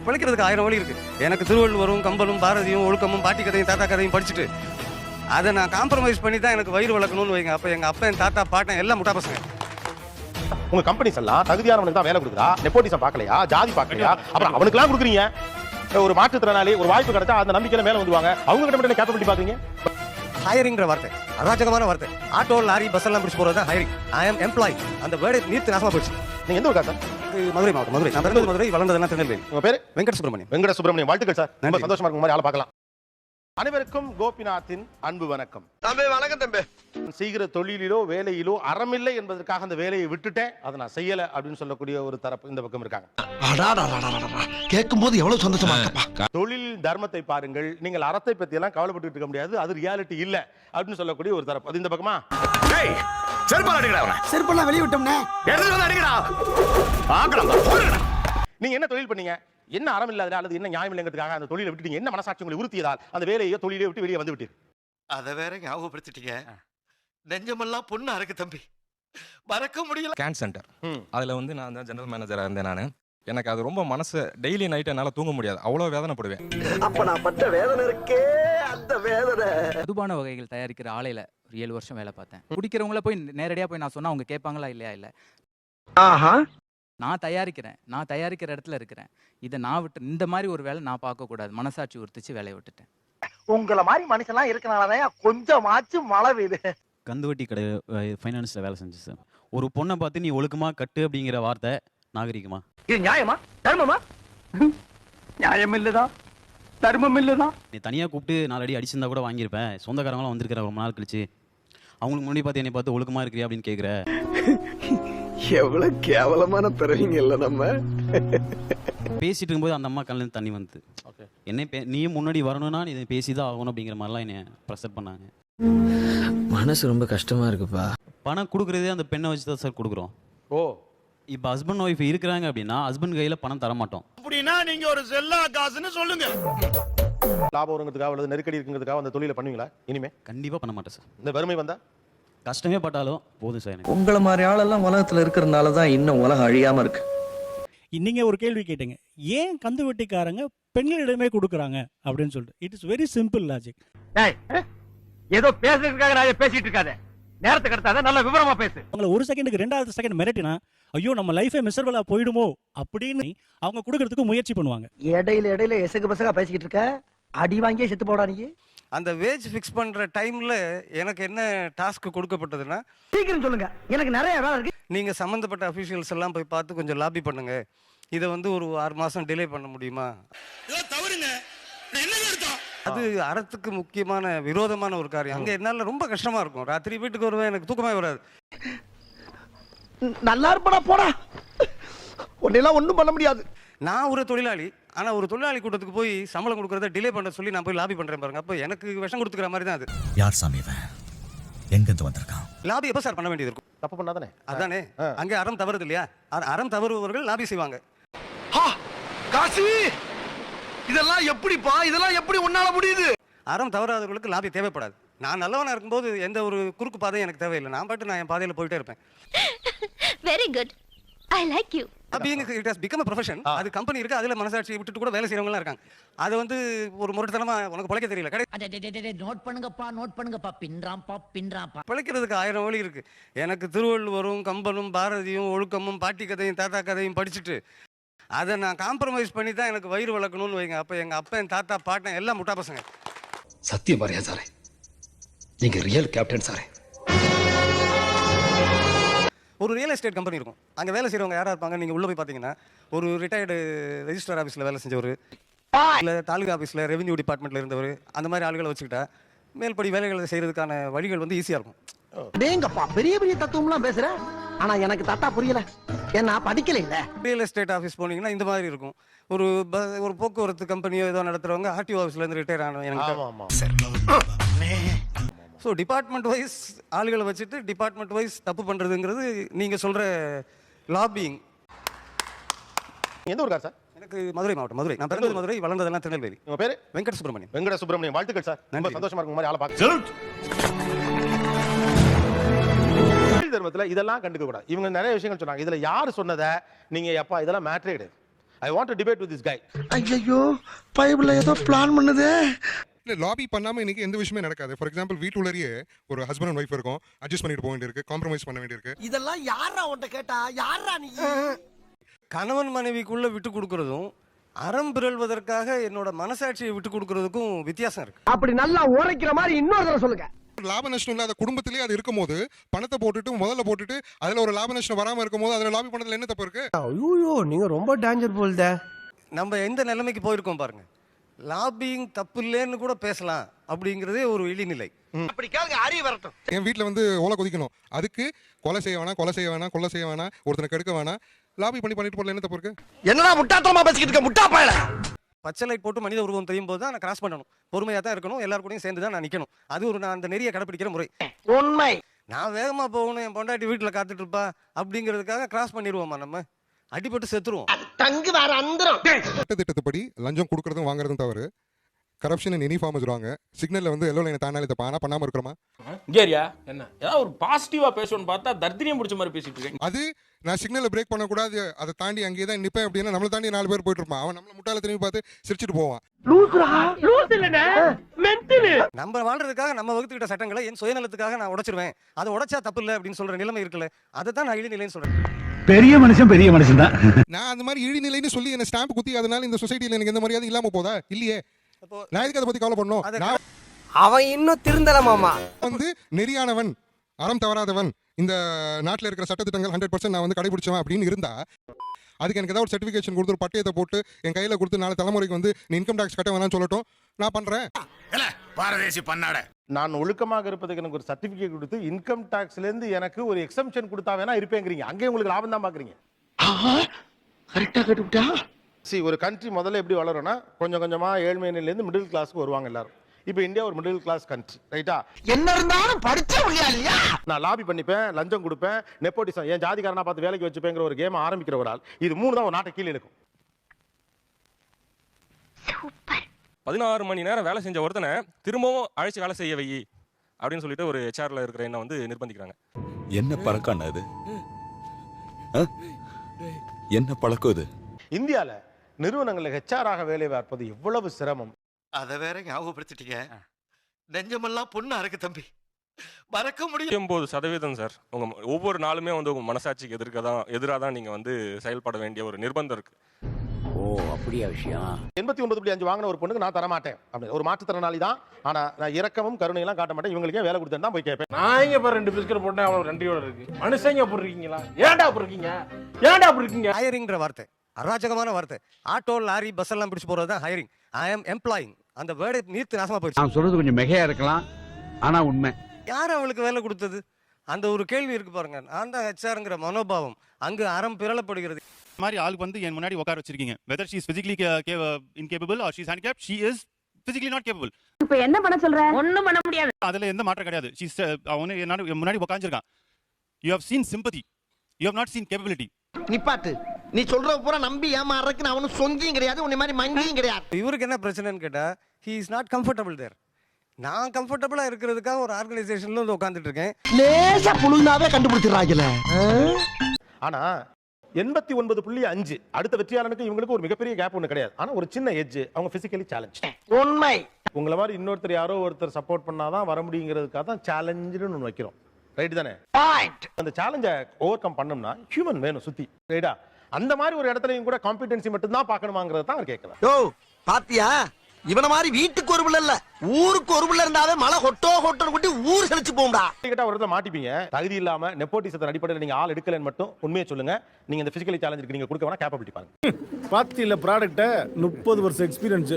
பிழைக்கிறதுக்கு 1000 வழி இருக்கு. எனக்கு திருவள்ளுவரும் கம்பனும் பாரதியும் ஒழுக்கமும் பாட்டி கதையும் தாத்தா கதையும் படிச்சுட்டு அதை நான் காம்ப்ரமைஸ் பண்ணி தான் எனக்கு வயிறு வளர்க்கணும்னு வைங்க. அப்போ எங்கள் அப்பா என் தாத்தா பாட்டன் எல்லாம் முட்டா பசங்க. உங்க கம்பெனிஸ் எல்லாம் தகுதியானவனுக்கு தான் வேலை கொடுக்குறா, நெப்போட்டிசம் பார்க்கலையா, ஜாதி பார்க்கலையா, அப்புறம் அவனுக்குலாம் கொடுக்குறீங்க. ஒரு மாற்றுத்திறனாளி ஒரு வாய்ப்பு கிடைச்சா அந்த நம்பிக்கையில மேல வந்துருவாங்க. அவங்க கிட்ட மட்டும் கேப்பபிலிட்டி பாக்குறீங்க. ஹையரிங்கிற வார்த்தை அராஜகமான வார்த்தை. ஆட்டோ லாரி பஸ் எல்லாம் பிடிச்சி போறது தான் ஹையரிங். I am employee. அந்த வேர்டை நீர்த்து நாசமா போயிடுச்சு. நீங்க எந்த ஊர் சார்? மதுரை மாவட்டம். மதுரை. நான் பிறந்தது மதுரை, வளர்ந்ததெல்லாம் திருநெல்வேலி. உங்க பேரு? வெங்கட சுப்பிரமணியம். வெங்கட சுப்பிரமணியம். வாழ்த்துக்கள் சார். ரொம்ப சந்தோஷமா இருக்கும் மாதிரி ஆளை பார்க்கலாம். அனைவருக்கும் கோபிநாத்தின் அன்பு வணக்கம். தம்பி வணக்கம் தம்பி. செய்கிற தொழிலிலோ வேலையிலோ அறமில்லை என்பதற்காக அந்த வேலையை விட்டுட்டேன், அதை நான் செய்யல அப்படின்னு சொல்லக்கூடிய ஒரு தரப்பு இந்த பக்கம் இருக்காங்க. கேட்கும் போது எவ்வளவு சந்தோஷமா இருக்கப்பா. தொழில் தர்மத்தை பாருங்கள், நீங்கள் அறத்தை பத்தி எல்லாம் கவலைப்பட்டு இருக்க முடியாது, அது ரியாலிட்டி இல்ல அப்படின்னு சொல்லக்கூடிய ஒரு தரப்பு. அது இந்த பக்கமா செருப்பெல்லாம் வெளியே விட்டோம்னே. நீங்க என்ன தொழில் பண்ணீங்க, என்ன அறம் இல்லாத அல்லது என்ன நியாயம் இல்லைங்கிறதுக்காக அந்த தொழிலை விட்டுட்டீங்க, என்ன மனசாட்சி உங்களை உறுத்தியதால் அந்த வேலையை தொழிலை விட்டு வெளியே வந்து விட்டீங்க? அதை வேற ஞாபகப்படுத்திட்டீங்க. நெஞ்சமெல்லாம் பொண்ணா இருக்கு தம்பி, மறக்க முடியல. கேன் சென்டர், அதுல வந்து நான் தான் ஜெனரல் மேனேஜரா இருந்தேன். நான் எனக்கு அது ரொம்ப மனசு டெய்லி நைட் என்னால தூங்க முடியாது, அவ்வளவு வேதனைப்படுவேன். அப்ப நான் பட்ட வேதனை இருக்கே, அந்த வேதனை. மதுபான வகைகள் தயாரிக்கிற ஆலையில ஒரு 7 வருஷம் வேலை பார்த்தேன். குடிக்கிறவங்கள போய் நேரடியா போய் நான் சொன்னா அவங்க கேட்பாங்களா இல்லையா? இல்ல. நான் தயாரிக்கிற இடத்துல இருக்கிறேன். இதை நான் விட்டு இந்த மாதிரி ஒரு வேலை நான் பார்க்க கூடாது. மனசாட்சி உறுத்துச்சு வேலையை விட்டுட்டேன். உங்களை மாதிரி மனுஷன்லாம் இருக்கனாலதான் கொஞ்சமாச்சும் மழை பெய்யுது. கந்துவட்டி கடை ஃபைனான்ஸ்ல வேலை செஞ்சு சார். ஒரு பொண்ணை பார்த்து நீ ஒழுக்கமா கட்டு அப்படிங்கிற வார்த்தை நாகரிகமா? இது நியாயமா தர்மமா? நியாயம் இல்லதான், தர்மம் இல்லதான். நீ தனியா கூப்பிட்டு 4 அடி அடிச்சிருந்தா கூட வாங்கியிருப்பேன். சொந்தக்காரங்களாம் வந்திருக்கிற ரொம்ப நாள் கழிச்சு அவங்களுக்கு முன்னாடி பார்த்து என்னை பார்த்து ஒழுக்கமா இருக்கிறியா அப்படின்னு கேட்குற. எவ்வளவு கேவலமான பிறவிங்க இல்ல நம்ம. பேசிட்டு இருக்கும்போது அந்த அம்மா கண்ணில் தண்ணி வந்து என்ன நீயும் முன்னாடி வரணும்னா நீ இதை பேசிதான் ஆகணும் அப்படிங்கிற மாதிரிலாம் என்னை ப்ரெஷர் பண்ணாங்க. மனசு ரொம்ப கஷ்டமா இருக்குப்பா. பணம் கொடுக்குறதே அந்த பெண்ணை வச்சு தான் சார் கொடுக்குறோம். ஓ, இப்போ ஹஸ்பண்ட் ஒய்ஃப் இருக்கிறாங்க அப்படின்னா ஹஸ்பண்ட் கையில் பணம் தர மாட்டோம். அப்படின்னா நீங்க ஒரு செல்லா காசுன்னு சொல்லுங்க. லாபம் வருங்கிறதுக்காக அல்லது நெருக்கடி இருக்குங்கிறதுக்காக அந்த தொழிலை பண்ணுவீங்களா? இனிமே கண்டிப்பாக பண்ண மாட்டேன் சார். இந்த வறுமை வந்தா கஷ்டமே பட்டாலும் போதும் சார் எனக்கு. உங்களை மாதிரி ஆளெல்லாம் உலகத்துல இருக்கிறதுனால தான் இன்னும் உலகம் அழியாம இருக்கு. நீங்க ஒரு கேள்வி கேட்டீங்க, ஏன் கந்து வெட்டிக்காரங்க பெண்களிடமே கொடுக்குறாங்க அப்படின்னு சொல்லிட்டு. It is very simple logic. ஏதோ பேசுறதுக்காக நான் பேசிட்டு இருக்காத, நேரத்தை கடத்தாத, நல்ல விவரமா பேசு. அவங்களை ஒரு செகண்டுக்கு 2வது செகண்ட் மிரட்டினா ஐயோ நம்ம லைஃபே மிசர்வலா போயிடுமோ அப்படின்னு அவங்க கொடுக்கறதுக்கு முயற்சி பண்ணுவாங்க. இடையில எசகு பசகா பேசிக்கிட்டு இருக்க, அடி வாங்கியே செத்து போடா நீ. அந்த வேஜ் ஃபிக்ஸ் பண்ற டைம்ல எனக்கு என்ன டாஸ்க் கொடுக்கப்பட்டதுன்னா, சீக்கிரம் சொல்லுங்க, எனக்கு நிறைய வேலை இருக்கு. நீங்க சம்பந்தப்பட்ட அபிஷியல்ஸ் எல்லாம் போய் பார்த்து கொஞ்சம் லாபி பண்ணுங்க, இதை வந்து ஒரு 6 மாசம் டிலே பண்ண முடியுமா? அது அறத்துக்கு முக்கியமான விரோதமான ஒரு காரியம். அங்க என்னால ரொம்ப கஷ்டமா இருக்கும். ராத்திரி வீட்டுக்கு வருவேன், எனக்கு தூக்கமே வராது. நல்லா இருப்படா போடா, உன்னெல்லாம் ஒண்ணும் பண்ண முடியாது. நான் ஒரு தொழிலாளி, ஆனா ஒரு தொழிலாளி கூட்டத்துக்கு போய் சம்பளம் கொடுக்கறத டிலே பண்ண சொல்லி நான் போய் லாபி பண்றேன் பாருங்க. அப்ப எனக்கு விஷம் கொடுத்துக்கிற மாதிரி தான் அது. யார் சாமி இவன், எங்க இருந்து வந்திருக்கான்? லாபி எப்ப சார் பண்ண வேண்டியது இருக்கும்? தப்பு பண்ணாதானே? அதானே, அங்க அறம் தவறுது இல்லையா? அறம் தவறுபவர்கள் லாபி செய்வாங்க. காசி, இதெல்லாம் எப்படிப்பா, இதெல்லாம் எப்படி உன்னால முடியுது? அறம் தவறாதவர்களுக்கு லாபி தேவைப்படாது. நான் நல்லவனா இருக்கும்போது எந்த ஒரு குறுக்கு பாதையும் எனக்கு தேவையில்லை. நான் பாட்டு நான் என் பாதையில போயிட்டே இருப்பேன். Very good, I like you. It has become a profession. அது கம்பெனி இருக்கு, அதுல மனசாட்சியை விட்டுட்டு கூட வேலை செய்யறவங்க இருக்காங்க. அது வந்து ஒரு முரட்டுத்தனமா உனக்கு பிழைக்க தெரியல நோட் பண்ணுங்கப்பா, பின்றாம்பா. பிழைக்கிறதுக்கு 1000 வழி இருக்கு. எனக்கு திருவள்ளுவரும் கம்பனும் பாரதியும் ஒழுக்கமும் பாட்டி கதையும் தாத்தா கதையும் படிச்சுட்டு அதை நான் காம்ப்ரமைஸ் பண்ணி தான் எனக்கு வயிறு வளர்க்கணும்னு வைங்க. அப்ப எங்க அப்பா என் தாத்தா பாட்டன் எல்லாம் முட்டா பசங்க. சத்தியம் பாரியா சாரே, நீங்க ரியல் கேப்டன் சாரே. ஒரு ரியல் எஸ்டேட் கம்பெனி இருக்கும், அங்கே வேலை செய்கிறவங்க யாராக இருப்பாங்க? நீங்கள் உள்ளே போய் பார்த்தீங்கன்னா ஒரு ரிட்டையர்டு ரெஜிஸ்டர் ஆஃபீஸில் வேலை செஞ்சவர், இல்லை தாலுகா ஆஃபீஸில் ரெவென்யூ டிபார்ட்மெண்ட்டில் இருந்தவர், அந்த மாதிரி ஆளுகளை வச்சுக்கிட்டா மேல்படி வேலைகளை செய்கிறதுக்கான வழிகள் வந்து ஈஸியாக இருக்கும். டேங்கப்பா, பெரிய பெரிய தத்துவம்லாம் பேசுற, ஆனா எனக்கு தத்தா புரியல, ஏன்னா படிக்கல இல்ல. ரியல் எஸ்டேட் ஆஃபீஸ் போனீங்கன்னா இந்த மாதிரி இருக்கும். ஒரு போக்குவரத்து கம்பெனியோ ஏதோ நடத்துகிறவங்க ஆர்டிஓ ஆஃபீஸ்லேருந்து ரிட்டையர் ஆனவங்க. ஸோ டிபார்ட்மெண்ட் வைஸ் ஆளுகளை வச்சுட்டு டிபார்ட்மெண்ட் வைஸ் தப்பு பண்ணுறதுங்கிறது நீங்கள் சொல்கிற லாபிங். எந்த ஊருக்கா சார்? எனக்கு மதுரை மாவட்டம். மதுரை. நான் பிறந்தது மதுரை, வளர்ந்ததெல்லாம் திருநெல்வேலி. உங்க பேரு? வெங்கட சுப்பிரமணியம். வெங்கட சுப்பிரமணியம். வாழ்த்துக்கள் சார். ரொம்ப சந்தோஷமா இருக்கும் மாதிரி ஆளை பார்க்க. தர்மத்துல இதெல்லாம் கண்டுக்க கூடாது. இவங்க நிறைய விஷயங்கள் சொன்னாங்க. இதுல யாரு சொன்னதை நீங்க எப்பா இதெல்லாம் மேட்ரே கிடையாது. I want to debate with this guy. ஐயோ பைபிள்ல ஏதோ பிளான் பண்ணுதே. இல்லை லாபி பண்ணாமல் இன்னைக்கு எந்த விஷயமே நடக்காது. ஃபார் எக்ஸாம்பிள் வீட்டுள்ளேயே ஒரு ஹஸ்பண்ட் அண்ட் ஒய்ஃப் இருக்கும், அட்ஜஸ்ட் பண்ணிட்டு போக வேண்டியிருக்கு, காம்ப்ரமைஸ் பண்ண வேண்டியிருக்கு. இதெல்லாம் யாரா உன்கிட்ட கேட்டா? யாரா நீ? கணவன் மனைவிக்குள்ள விட்டு கொடுக்கறதும் அறம் பிறழ்வதற்காக என்னோட மனசாட்சியை விட்டு கொடுக்கறதுக்கும் வித்தியாசம் இருக்கு. அப்படி நல்லா உரைக்கிற மாதிரி இன்னொரு தடவை சொல்லுங்க. லாப நஷ்டம் இல்லாத குடும்பத்திலேயே அது இருக்கும் போது பணத்தை போட்டுட்டு முதல்ல போட்டுட்டு அதுல ஒரு லாப நஷ்டம் வராம இருக்கும் போது அதுல லாபி பண்ணதுல என்ன தப்பு இருக்கு? ஐயோ நீங்க ரொம்ப டேஞ்சர் போல்தே. நம்ம எந்த நிலைமைக்கு போயிருக்கோம் பாருங்க. லாபிங் தப்பு இல்லைன்னு கூட பேசலாம் அப்படிங்கிறதே ஒரு இழிநிலை. அப்படி கேளுங்க, அறிய வரட்டும். என் வீட்டில் வந்து ஓலை கொதிக்கணும், அதுக்கு கொலை செய்ய வேணாம், கொலை செய்ய வேணாம், கொலை செய்ய வேணாம், ஒருத்தனை கெடுக்க வேணாம், லாபி பண்ணிட்டு போடல என்ன தப்பு இருக்கு? என்னடா முட்டாத்தனமா பேசிக்கிட்டு இருக்க முட்டா பயல. பச்சை லைட் போட்டு மனித உருவம் தெரியும் போது தான் நான் கிராஸ் பண்ணணும். பொறுமையாக தான் இருக்கணும், எல்லாரும் கூடயும் சேர்ந்து தான் நான் நிற்கணும். அது ஒரு நான் அந்த நெறியை கடைப்பிடிக்கிற முறை. உண்மை. நான் வேகமாக போகணும், என் பொண்டாட்டி வீட்டில் காத்துட்டு இருப்பா அப்படிங்கிறதுக்காக கிராஸ் பண்ணிடுவோமா? நம்ம அடிபட்டு செத்துருவோம். தங்கு வேற அந்தரம். திட்டத்துப்படி லஞ்சம் கொடுக்கறதும் வாங்குறதும் தவறு. கரப்ஷன் இன் எனி ஃபார்ம் வச்சுருவாங்க. சிக்னல்ல வந்து எல்லோ லைனை தாண்டாலே தப்பா, ஆனால் பண்ணாமல் இருக்கிறோமா? கேரியா என்ன ஏதாவது ஒரு பாசிட்டிவா பேசணும்னு பார்த்தா தர்தினியம் பிடிச்ச மாதிரி பேசிட்டு இருக்கேன். அது நான் சிக்னலை பிரேக் பண்ணக்கூடாது, அதை தாண்டி அங்கேயே தான் நிற்பேன் அப்படின்னா நம்மளை தாண்டி 4 பேர் போயிட்டு இருப்பான். அவன் நம்மளை முட்டாள திரும்பி பார்த்து சிரிச்சுட்டு போவான். நம்ம வாழ்றதுக்காக நம்ம வகுத்துக்கிட்ட சட்டங்களை என் சுயநலத்துக்காக நான் உடைச்சிருவேன். அதை உடைச்சா தப்பு இல்லை அப்படின்னு சொல்ற நிலைமை இருக்குல்ல, அதை தான் நான் இழிநிலைன்னு சொல்றேன். பெரிய மனுஷன் தான். நான் அந்த மாதிரி இழிநிலைன்னு சொல்லி என்ன ஸ்டாம்ப் குத்தி அதனால இந்த சொசைட்டியில் எனக்கு எந்த மரியாதை இல்லாம போதா? இல்லையே. நான் எதுக்கு அதை பத்தி கவலை பண்ணணும்? அவன் இன்னும் திருந்தல மாமா. வந்து நெறியானவன், அறம் தவறாதவன், இந்த நாட்டில் இருக்கிற சட்டத்திட்டங்கள் 100% நான் வந்து கடைபிடிச்சவன் அப்படின்னு இருந்தா அதுக்கு எனக்கு ஏதாவது ஒரு சர்டிஃபிகேஷன் கொடுத்து ஒரு பட்டயத்தை போட்டு என் கையில கொடுத்து 4 தலைமுறைக்கு வந்து நீ இன்கம் டாக்ஸ் கட்ட வேணாம்னு சொல்லட்டும், நான் பண்றேன். பாரதேசி பண்ணாட. நான் ஒழுக்கமாக இருப்பதுக்கு எனக்கு ஒரு சர்டிபிகேட் கொடுத்து இன்கம் டாக்ஸ்ல இருந்து எனக்கு ஒரு எக்ஸம்ஷன் கொடுத்தா வேணா இருப்பேங்கிறீங்க. அங்கே உங்களுக்கு லாபம் தான் பாக்குறீங்க. கரெக்டா கேட்டுட்டா. ஒரு கண்ட்ரி முதல்ல எப்படி வளரும்னா கொஞ்சம் கொஞ்சமா ஏழ்மை நிலையிலிருந்து மிடில் கிளாஸ்க்கு வருவாங்க எல்லாரும். இப்போ இந்தியா ஒரு மிடில் கிளாஸ் கண்ட்ரி, ரைட்டா? என்ன இருந்தாலும் படிச்ச முடியா இல்லையா? நான் லாபி பண்ணிப்பேன், லஞ்சம் கொடுப்பேன், நெப்போட்டிசம், என் ஜாதிகாரனா பார்த்து வேலைக்கு வச்சுப்பேங்கிற ஒரு கேம் ஆரம்பிக்கிற ஒரு ஆள். இது 3 தான் ஒரு நாட்டை கீழே இருக்கும். 16 மணி நேரம் வேலை செஞ்ச ஒருத்தனை திரும்பவும் அழைச்சி வேலை செய்ய வை அப்படின்னு சொல்லிட்டு ஒரு ஹெச்ஆர்ல இருக்கிற என்ன வந்து நிர்பந்திக்கிறாங்க. என்ன பழக்கம் அது? என்ன பழக்கம் இது? இந்தியால நிறுவனங்களில் ஹெச்ஆராக வேலை பார்ப்பது எவ்வளவு சிரமம். அதை வேற ஞாபகப்படுத்திட்டீங்க. நெஞ்சமெல்லாம் பொண்ணு அறக்கு தம்பி, மறக்க முடியும். 89% சார் உங்க ஒவ்வொரு நாளுமே வந்து உங்க மனசாட்சிக்கு எதிராக தான் நீங்க வந்து செயல்பட வேண்டிய ஒரு நிர்பந்தம் இருக்கு. ஓ அப்படியா விஷயம்? 89.5 வாங்கின ஒரு பொண்ணுக்கு நான் தரமாட்டேன் அப்படின்னு ஒரு மாற்றுத்திறனாளி தான். ஆனா நான் இரக்கமும் கருணையெல்லாம் காட்ட மாட்டேன். இவங்களுக்கே வேலை கொடுத்தேன் தான் போய் கேட்பேன். நான் இங்க பாரு 2 பிஸ்கட் போட்டேன், அவ்வளவு நன்றியோட இருக்கு. மனுஷங்க அப்படி இருக்கீங்களா? ஏன்டா அப்படி இருக்கீங்க? ஏன்டா அப்படி இருக்கீங்க? ஹையரிங்ன்ற வார்த்தை அராஜகமான வார்த்தை. ஆட்டோ, லாரி, பஸ் எல்லாம் பிடிச்சு போறது தான் ஹையரிங். ஐ ஆம் எம்ப்ளாயிங். அந்த வேர்டை நீர்த்து நாசமா போயிடுச்சு. நான் சொல்றது கொஞ்சம் மிகையா இருக்கலாம், ஆனா உண்மை. யார் அவளுக்கு வேலை கொடுத்தது? அந்த ஒரு கேள்வி இருக்கு பாருங்க. நான் தான் ஹெச்ஆர்ங்கிற மனோபாவம் அங்கு அறம் பிறழப்படுகிறது. இந்த மாதிரி ஆளுக்கு வந்து என் முன்னாடி உட்கார வச்சிருக்கீங்க. Whether she is physically incapable or she is handicapped, she is physically not capable. இப்போ என்ன பண்ண சொல்ற? ஒண்ணும் பண்ண முடியாது. அதுல எந்த மாற்றம் கிடையாது. ஷீ இஸ் அவனே என் முன்னாடி உட்கார்ந்திருக்கான். You have seen sympathy, you have not seen capability. நிப்பாட்டு. நீ சொல்ற பூரா நம்பி ஏமாறதுக்கு அவனும் சொங்கியும் கிடையாது, உன்னை மாதிரி மங்கியும் கிடையாது. இவருக்கு என்ன பிரச்சனைன்னு கேட்டா he is not comfortable there. நான் கம்ஃபர்டபுளா இருக்கிறதுக்காக ஒரு ஆர்கனைசேஷன்ல வந்து உட்கார்ந்துட்டு இருக்கேன். லேசா புழுந்தாவே கண்டுபிடிச்சிடுறாங்கல. ஆனா 89.5 அடுத்த வெற்றியாளனுக்கு இவங்களுக்கு ஒரு மிகப்பெரிய கேப் ஒன்று கிடையாது. ஆனா ஒரு சின்ன எட்ஜ், அவங்க பிசிக்கலி சேலஞ்ச். உண்மை. உங்களை மாதிரி இன்னொருத்தர் யாரோ ஒருத்தர் சப்போர்ட் பண்ணாதான் வர முடியுங்கிறதுக்காக தான் சேலஞ்சுன்னு ஒன்று வைக்கிறோம். ரைட் தானே? அந்த சேலஞ்சை ஓவர் கம் பண்ணோம்னா ஹியூமன் வேணும் சுத்தி, ரைட்டா? அந்த மாதிரி ஒரு இடத்துலயும் கூட காம்பிடன்சி மட்டும் தான் பார்க்கணுமாங்கிறத தான் அவர் கேட்கலாம். யோ பாத்தியா, இவன மாதிரி வீட்டுக்கு ஒரு பிள்ளை இல்ல ஊருக்கு ஒரு பிள்ளை இருந்தாவே மழை ஹொட்டோ ஹொட்டோ குட்டி ஊர் செழிச்சு போகும்டா. கேட்டா ஒரு இடத்துல மாட்டிப்பீங்க. தகுதி இல்லாம நெப்போட்டிசத்தின் அடிப்படையில் நீங்க ஆள் எடுக்கலன்னு மட்டும் உண்மையை சொல்லுங்க. நீங்க இந்த பிசிக்கலி சேலஞ்சுக்கு நீங்க கொடுக்க வேணா கேப்பபிலிட்டி பாருங்க. பாத்தியில ப்ராடக்ட்ட 30 வருஷம் எக்ஸ்பீரியன்ஸ்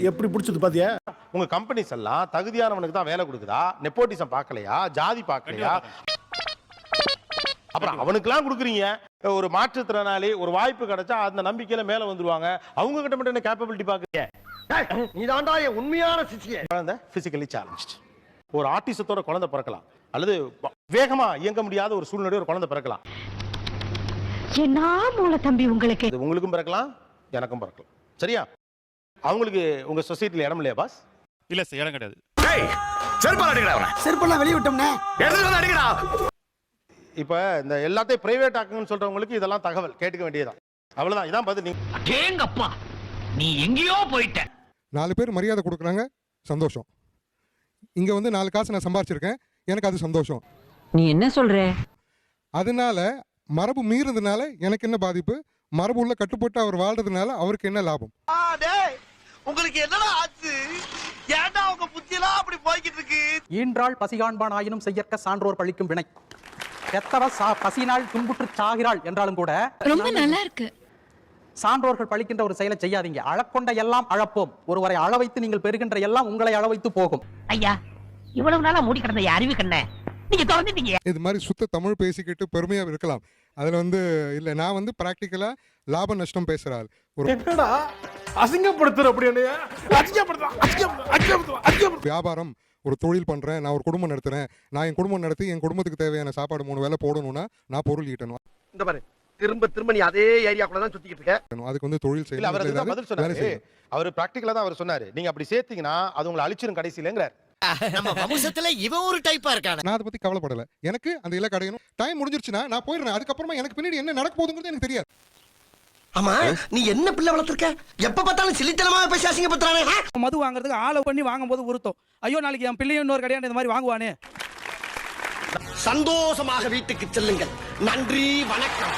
எப்படி பிடிச்சது பாத்தியா? உங்க கம்பெனிஸ் எல்லாம் தகுதியானவனுக்கு தான் வேலை கொடுக்குதா? நெப்போட்டிசம் பார்க்கலையா? ஜாதி பார்க்கலையா? அப்புறம் அவனுக்குலாம் கொடுக்குறீங்க. ஒரு மாற்றுத்திறனாளி ஒரு வாய்ப்பு கிடைச்சா அந்த நம்பிக்கையில மேல வந்துருவாங்க. அவங்க கிட்ட மட்டும் என்ன கேப்பபிலிட்டி பாக்குறீங்க? நீ தாண்டா என் உண்மையான சிசியே. குழந்தை பிசிக்கலி சேலஞ்ச்ட். ஒரு ஆட்டிசத்தோட குழந்தை பிறக்கலாம், அல்லது வேகமா இயங்க முடியாத ஒரு சூழ்நிலை ஒரு குழந்தை பிறக்கலாம். என்ன மூளை தம்பி உங்களுக்கு? இது உங்களுக்கும் பிறக்கலாம், எனக்கும் பிறக்கலாம். சரியா? அவங்களுக்கு உங்க சொசைட்டில இடம் இல்லையா பாஸ்? இல்ல சார், இடம் கிடையாது. செருப்பெல்லாம் வெளிய விட்டோம்னே. இப்ப இந்த எல்லாத்தையும் பிரைவேட் ஆக்குங்கன்னு சொல்றவங்களுக்கு இதெல்லாம் தகவல் கேட்டுக்க வேண்டியதான். அவ்வளவுதான், இதான் பதில். அடேங்கப்பா நீ எங்கேயோ போயிட்ட. 4 பேர் மரியாதை கொடுக்குறாங்க, சந்தோஷம். இங்க வந்து 4 காசு நான் சம்பாரிச்சிருக்கேன், எனக்கு அது சந்தோஷம். நீ என்ன சொல்ற? அதனால மரபு மீறதுனால எனக்கு என்ன பாதிப்பு, மரபு உள்ள கட்டுப்பட்டு அவர் வாழ்றதுனால அவருக்கு என்ன லாபம்? உங்களுக்கு என்னடா ஆச்சு? ஏன்டா உங்க புத்தியெல்லாம் அப்படி போய்கிட்டு இருக்கு? ஈன்றாள் பசிகாண்பான் ஆயினும் செய்யற்க சான்றோர் பழிக்கும் வினை. பெத்தவ பசியினால் துன்புற்று சாகிறாள் என்றாலும் கூட ரொம்ப நல்லா இருக்கு. சான்றோர்கள் பழிக்கின்ற ஒரு செயலை செய்யாதீங்க. அழக்கொண்ட எல்லாம் அழப்போம். ஒருவரை அழ வைத்து நீங்கள் பெறுகின்ற எல்லாம் உங்களை அழ வைத்து போகும். ஐயா இவ்வளவு நாளா மூடி கிடந்த அறிவு கண்ண நீங்க திறந்துட்டீங்க. இது மாதிரி சுத்த தமிழ் பேசிக்கிட்டு பெருமையா இருக்கலாம். அதுல வந்து இல்ல, நான் வந்து பிராக்டிக்கலா லாப நஷ்டம் பேசுறாள். ஒரு என்னடா அசிங்கப்படுத்துற அப்படின்னு வியாபாரம், ஒரு தொழில் பண்றேன், நான் ஒரு குடும்பம் நடத்துறேன், நான் என் குடும்பம் நடத்தி என் குடும்பத்துக்கு தேவையான சாப்பாடு 3 வேளை போடணும்னா நான் பொருள் ஈட்டணும். இந்த பாரு, திரும்ப திரும்ப நீ அதே ஏரியாக்குள்ள தான் சுத்திக்கிட்டு இருக்க. அதுக்கு வந்து தொழில் இல்ல, அவர் அதுக்கு செய்யணும், பதில் வேலை சொன்னாரு. செய்யணும். அவர் பிராக்டிகலா தான் அவர் சொன்னாரு. நீங்க அப்படி சேர்த்தீங்கன்னா அது உங்களை அழிச்சிரும் கடைசியிலங்கிறார். நம்ம வம்சத்துல இவன் ஒரு டைப்பா இருக்கானே. நான் அதை பத்தி கவலைப்படல. எனக்கு அந்த இலக்கு அடையணும். டைம் முடிஞ்சிருச்சுன்னா நான் போயிடுறேன். அதுக்கப்புறமா எனக்கு பின்னாடி என்ன நடக்க போகுதுங்கிறது எனக்கு தெரியாது. ஆமா, நீ என்ன பிள்ளை வளர்த்திருக்க? எப்ப பார்த்தாலும் சிலித்தனமா பேசி அசிங்கப்படுத்துறானே. மது வாங்குறதுக்கு ஆளை பண்ணி வாங்கும்போது உருத்தம். ஐயோ நாளைக்கு என் பிள்ளையும் இன்னொரு கடையாண்டு இந்த மாதிரி வாங்குவானே. சந்தோஷமாக வீட்டுக்கு செல்லுங்கள். நன்றி, வணக்கம்.